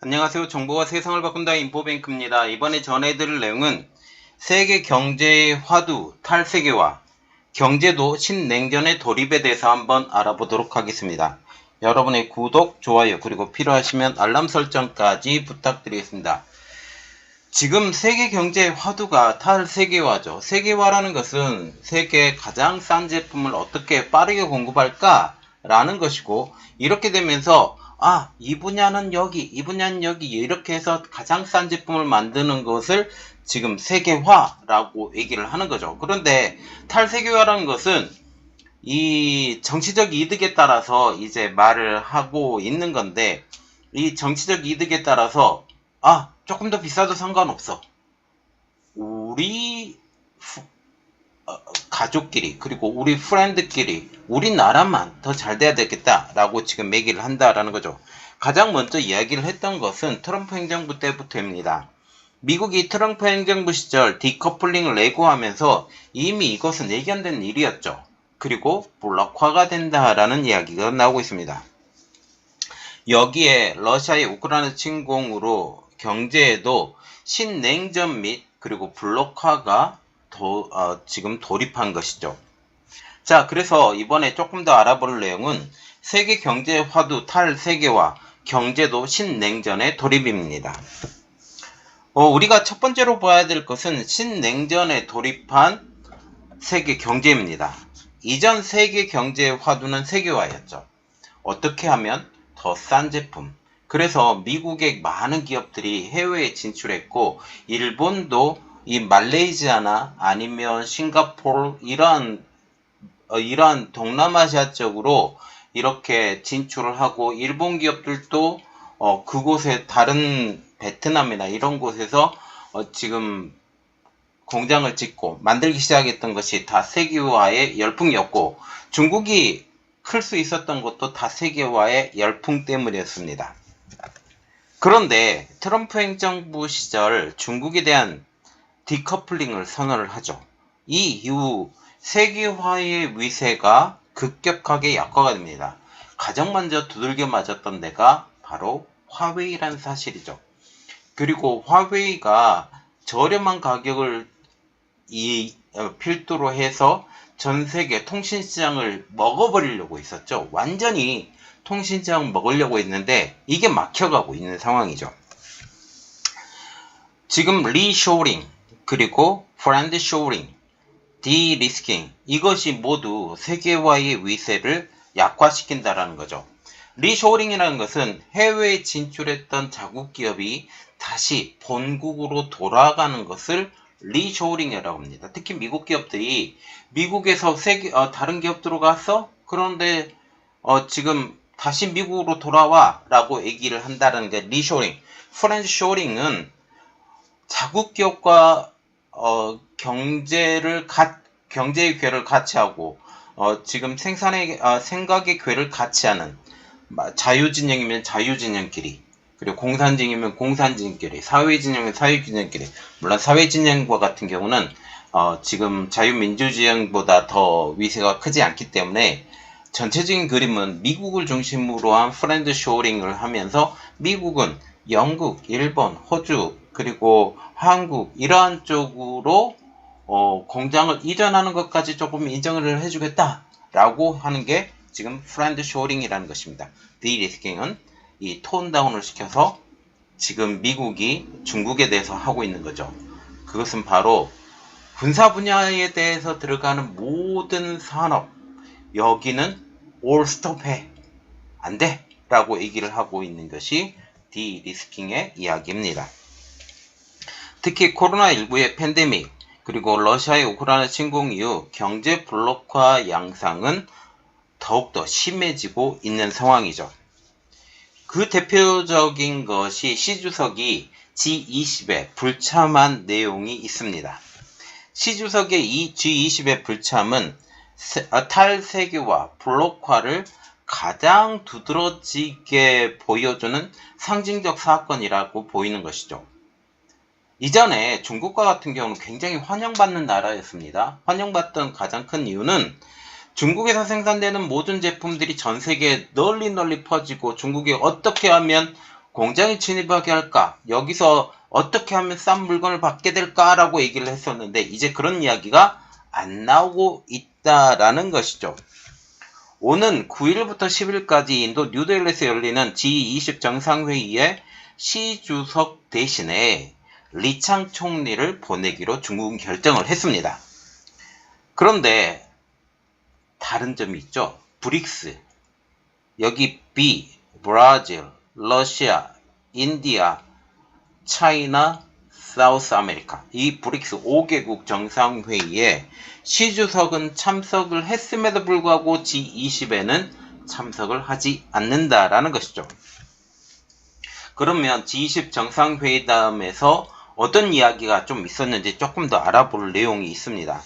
안녕하세요. 정보가 세상을 바꾼다 인포뱅크입니다. 이번에 전해드릴 내용은 세계 경제의 화두 탈세계화, 경제도 신냉전의 돌입에 대해서 한번 알아보도록 하겠습니다. 여러분의 구독, 좋아요, 그리고 필요하시면 알람 설정까지 부탁드리겠습니다. 지금 세계 경제의 화두가 탈세계화죠. 세계화라는 것은 세계에 가장 싼 제품을 어떻게 빠르게 공급할까? 라는 것이고, 이렇게 되면서 이 분야는 여기, 이 분야는 여기 이렇게 해서 가장 싼 제품을 만드는 것을 지금 세계화라고 얘기를 하는 거죠. 그런데 탈세계화라는 것은 이 정치적 이득에 따라서 이제 말을 하고 있는 건데, 이 정치적 이득에 따라서 조금 더 비싸도 상관없어. 우리 가족끼리 그리고 우리 프렌드끼리 우리나라만 더 잘 돼야 되겠다라고 지금 얘기를 한다라는 거죠. 가장 먼저 이야기를 했던 것은 트럼프 행정부 때부터입니다. 미국이 트럼프 행정부 시절 디커플링을 예고하면서 이미 이것은 예견된 일이었죠. 그리고 블록화가 된다라는 이야기가 나오고 있습니다. 여기에 러시아의 우크라이나 침공으로 경제에도 신냉전 및 그리고 블록화가 지금 돌입한 것이죠. 자, 그래서 이번에 조금 더 알아볼 내용은 세계 경제 화두 탈세계화, 경제도 신냉전의 돌입입니다. 우리가 첫 번째로 봐야 될 것은 신냉전에 돌입한 세계 경제입니다. 이전 세계 경제의 화두는 세계화였죠. 어떻게 하면 더 싼 제품. 그래서 미국의 많은 기업들이 해외에 진출했고, 일본도 이 말레이시아나 아니면 싱가포르 이러한 동남아시아 쪽으로 이렇게 진출을 하고, 일본 기업들도 그곳에 다른 베트남이나 이런 곳에서 지금 공장을 짓고 만들기 시작했던 것이 다 세계화의 열풍이었고, 중국이 클 수 있었던 것도 다 세계화의 열풍 때문이었습니다. 그런데 트럼프 행정부 시절 중국에 대한 디커플링을 선언을 하죠. 이 이후 세계화의 위세가 급격하게 약화가 됩니다. 가장 먼저 두들겨 맞았던 데가 바로 화웨이라는 사실이죠. 그리고 화웨이가 저렴한 가격을 필두로 해서 전 세계 통신시장을 먹어버리려고 했었죠. 완전히 통신시장 먹으려고 했는데 이게 막혀가고 있는 상황이죠. 지금 리쇼링 그리고 프렌드쇼링, 디리스킹 이것이 모두 세계화의 위세를 약화시킨다라는 거죠. 리쇼링이라는 것은 해외에 진출했던 자국 기업이 다시 본국으로 돌아가는 것을 리쇼링이라고 합니다. 특히 미국 기업들이 미국에서 다른 기업 들어갔어? 그런데 지금 다시 미국으로 돌아와 라고 얘기를 한다는 게 리쇼링. 프렌드쇼링은 자국 기업과 경제의 궤를 같이 하고 지금 생각의 궤를 같이 하는, 자유진영이면 자유진영끼리, 그리고 공산진영이면 공산진영끼리, 사회진영이면 사회진영끼리. 물론 사회진영과 같은 경우는 지금 자유민주진영보다 더 위세가 크지 않기 때문에 전체적인 그림은 미국을 중심으로 한 프렌드 쇼링을 하면서 미국은 영국, 일본, 호주, 그리고 한국 이러한 쪽으로 공장을 이전하는 것까지 조금 인정을 해주겠다라고 하는 게 지금 프렌드 쇼링이라는 것입니다. 디리스킹은 이 톤다운을 시켜서 지금 미국이 중국에 대해서 하고 있는 거죠. 그것은 바로 군사 분야에 대해서 들어가는 모든 산업, 여기는 all stop해, 안 돼 라고 얘기를 하고 있는 것이 디리스킹의 이야기입니다. 특히 코로나19의 팬데믹 그리고 러시아의 우크라이나 침공 이후 경제 블록화 양상은 더욱더 심해지고 있는 상황이죠. 그 대표적인 것이 시주석이 G20에 불참한 내용이 있습니다. 시주석의 이 G20의 불참은 탈세계화, 블록화를 가장 두드러지게 보여주는 상징적 사건이라고 보이는 것이죠. 이전에 중국과 같은 경우는 굉장히 환영받는 나라였습니다. 환영받던 가장 큰 이유는 중국에서 생산되는 모든 제품들이 전 세계에 널리 퍼지고 중국이 어떻게 하면 공장에 진입하게 할까? 여기서 어떻게 하면 싼 물건을 받게 될까라고 얘기를 했었는데 이제 그런 이야기가 안 나오고 있다라는 것이죠. 오는 9일부터 10일까지 인도 뉴델리에서 열리는 G20 정상회의에 시 주석 대신에 리창 총리를 보내기로 중국은 결정을 했습니다. 그런데 다른 점이 있죠. 브릭스, 여기 B, 브라질, 러시아, 인디아, 차이나, 사우스 아메리카 이 브릭스 5개국 정상회의에 시 주석은 참석을 했음에도 불구하고 G20에는 참석을 하지 않는다라는 것이죠. 그러면 G20 정상회의담에서 어떤 이야기가 좀 있었는지 조금 더 알아볼 내용이 있습니다.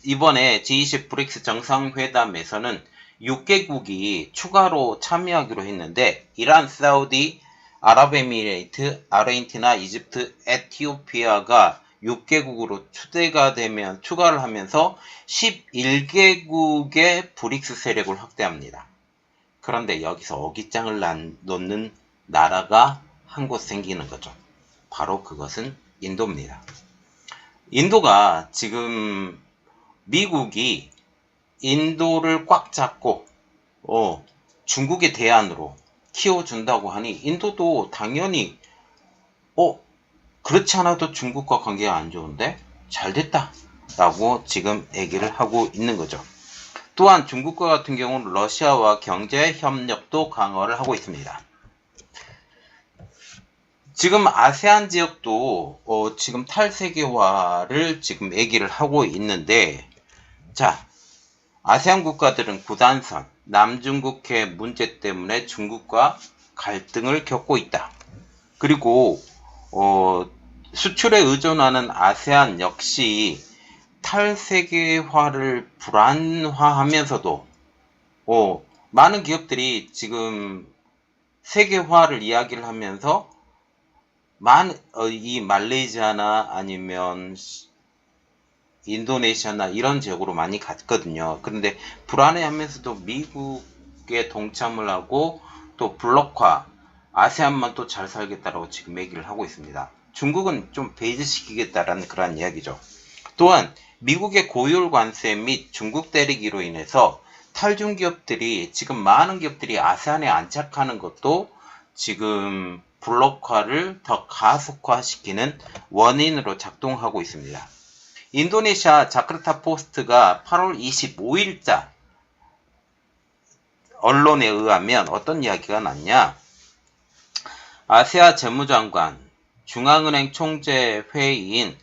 이번에 G20 브릭스 정상회담에서는 6개국이 추가로 참여하기로 했는데 이란, 사우디, 아랍에미레이트, 아르헨티나, 이집트, 에티오피아가 6개국으로 추가를 하면서 11개국의 브릭스 세력을 확대합니다. 그런데 여기서 어깃장을 놓는 나라가 한 곳 생기는 거죠. 바로 그것은 인도입니다. 인도가 지금 미국이 인도를 꽉 잡고 중국의 대안으로 키워준다고 하니 인도도 당연히 그렇지 않아도 중국과 관계가 안 좋은데 잘됐다 라고 지금 얘기를 하고 있는 거죠. 또한 중국과 같은 경우는 러시아와 경제 협력도 강화를 하고 있습니다. 지금 아세안 지역도 지금 탈세계화를 지금 얘기를 하고 있는데 자, 아세안 국가들은 구단선, 남중국해 문제 때문에 중국과 갈등을 겪고 있다. 그리고 수출에 의존하는 아세안 역시 탈세계화를 불안화하면서도 많은 기업들이 지금 세계화를 이야기를 하면서 이 말레이시아나 아니면 인도네시아나 이런 지역으로 많이 갔거든요. 그런데 불안해하면서도 미국에 동참을 하고 또 블록화, 아세안만 또 잘 살겠다라고 지금 얘기를 하고 있습니다. 중국은 좀 배제시키겠다라는 그런 이야기죠. 또한 미국의 고율 관세 및 중국 때리기로 인해서 탈중 기업들이 지금 많은 기업들이 아세안에 안착하는 것도 지금 블록화를 더 가속화시키는 원인으로 작동하고 있습니다. 인도네시아 자카르타 포스트가 8월 25일자 언론에 의하면 어떤 이야기가 났냐? 아세아 재무장관 중앙은행 총재 회의인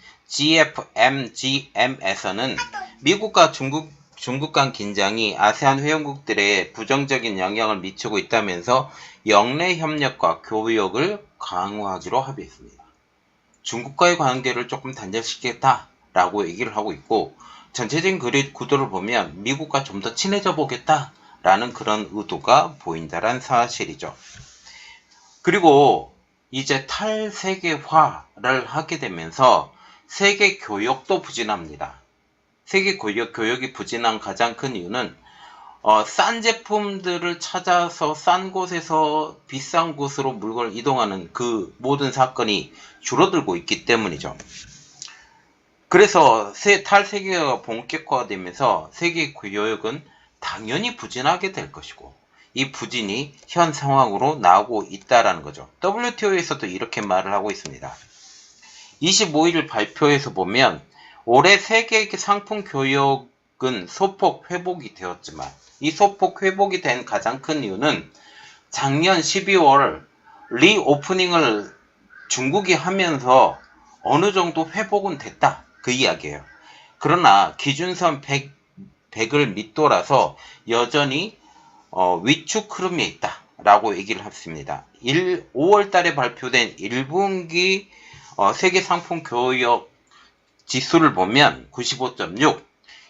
GFMGM에서는 미국과 중국 간 긴장이 아세안 회원국들에 부정적인 영향을 미치고 있다면서 영내 협력과 교역을 강화하기로 합의했습니다. 중국과의 관계를 조금 단절시키겠다라고 얘기를 하고 있고 전체적인 구도를 보면 미국과 좀 더 친해져 보겠다라는 그런 의도가 보인다는 사실이죠. 그리고 이제 탈세계화를 하게 되면서 세계 교역도 부진합니다. 세계 교역이 부진한 가장 큰 이유는 싼 제품들을 찾아서 싼 곳에서 비싼 곳으로 물건을 이동하는 그 모든 사건이 줄어들고 있기 때문이죠. 그래서 탈세계화가 본격화되면서 세계 교역은 당연히 부진하게 될 것이고 이 부진이 현 상황으로 나오고 있다라는 거죠. WTO에서도 이렇게 말을 하고 있습니다. 25일 발표에서 보면 올해 세계 상품 교역은 소폭 회복이 되었지만 이 소폭 회복이 된 가장 큰 이유는 작년 12월 리오프닝을 중국이 하면서 어느 정도 회복은 됐다 그 이야기예요. 그러나 기준선 100을 밑돌아서 여전히 위축 흐름에 있다 라고 얘기를 했습니다. 5월 달에 발표된 1분기 세계 상품 교역 지수를 보면 95.6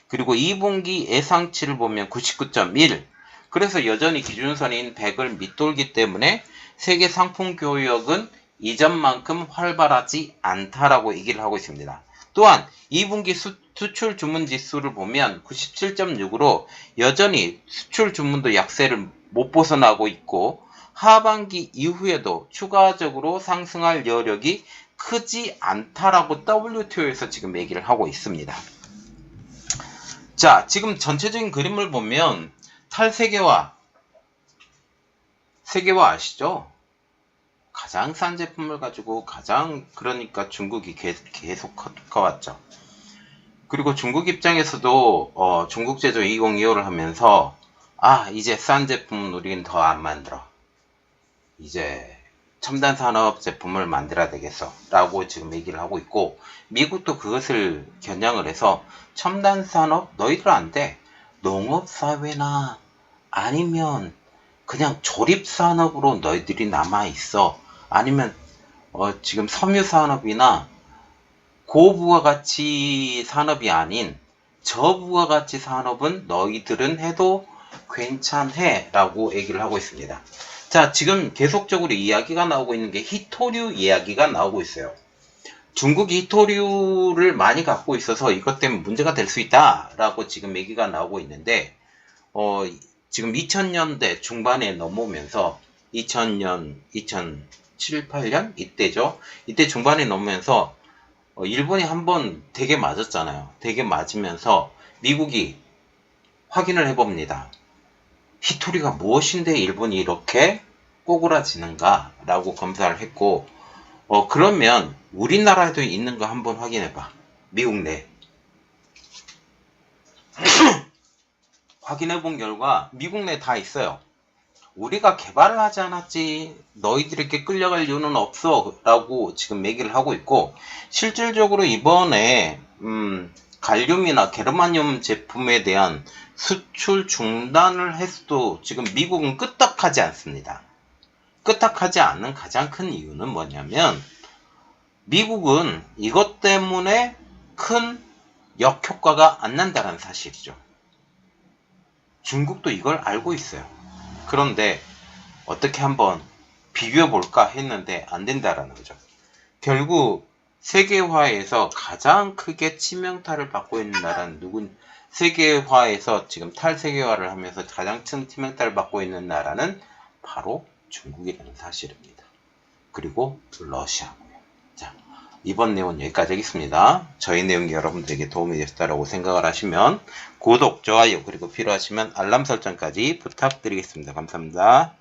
그리고 2분기 예상치를 보면 99.1 그래서 여전히 기준선인 100을 밑돌기 때문에 세계 상품 교역은 이전만큼 활발하지 않다라고 얘기를 하고 있습니다. 또한 2분기 수출 주문 지수를 보면 97.6으로 여전히 수출 주문도 약세를 못 벗어나고 있고 하반기 이후에도 추가적으로 상승할 여력이 크지 않다라고 WTO에서 지금 얘기를 하고 있습니다. 자, 지금 전체적인 그림을 보면 탈세계화, 세계화 아시죠? 가장 싼 제품을 가지고 그러니까 중국이 계속 커왔죠. 그리고 중국 입장에서도 중국 제조 2025를 하면서 이제 싼 제품은 우리는 더 안 만들어. 이제 첨단 산업 제품을 만들어야 되겠어 라고 지금 얘기를 하고 있고, 미국도 그것을 겨냥을 해서 첨단 산업 너희들 안 돼. 농업사회나 아니면 그냥 조립산업으로 너희들이 남아있어. 아니면 지금 섬유산업이나 고부가가치 산업이 아닌 저부가가치 산업은 너희들은 해도 괜찮해 라고 얘기를 하고 있습니다. 자, 지금 계속적으로 이야기가 나오고 있는 게 히토류 이야기가 나오고 있어요. 중국이 히토류를 많이 갖고 있어서 이것 때문에 문제가 될 수 있다 라고 지금 얘기가 나오고 있는데, 지금 2000년대 중반에 넘어오면서 2000년, 2007, 8년 이때죠. 이때 중반에 넘으면서 일본이 한번 되게 맞았잖아요. 되게 맞으면서 미국이 확인을 해봅니다. 히토리가 무엇인데 일본이 이렇게 꼬그라지는가 라고 검사를 했고, 그러면 우리나라에도 있는 거 한번 확인해봐. 미국 내. 확인해본 결과 미국 내 다 있어요. 우리가 개발을 하지 않았지 너희들에게 끌려갈 이유는 없어 라고 지금 얘기를 하고 있고, 실질적으로 이번에 갈륨이나 게르마늄 제품에 대한 수출 중단을 했어도 지금 미국은 끄떡하지 않습니다. 끄떡하지 않는 가장 큰 이유는 뭐냐면, 미국은 이것 때문에 큰 역효과가 안 난다는 사실이죠. 중국도 이걸 알고 있어요. 그런데 어떻게 한번 비교해볼까 했는데 안 된다라는 거죠. 결국 세계화에서 가장 크게 치명타를 받고 있는 나라는 세계화에서 지금 탈세계화를 하면서 가장 큰 치명타를 받고 있는 나라는 바로 중국이라는 사실입니다. 그리고 러시아고요. 자, 이번 내용은 여기까지 하겠습니다. 저희 내용이 여러분들에게 도움이 되셨다고 생각을 하시면 구독, 좋아요, 그리고 필요하시면 알람 설정까지 부탁드리겠습니다. 감사합니다.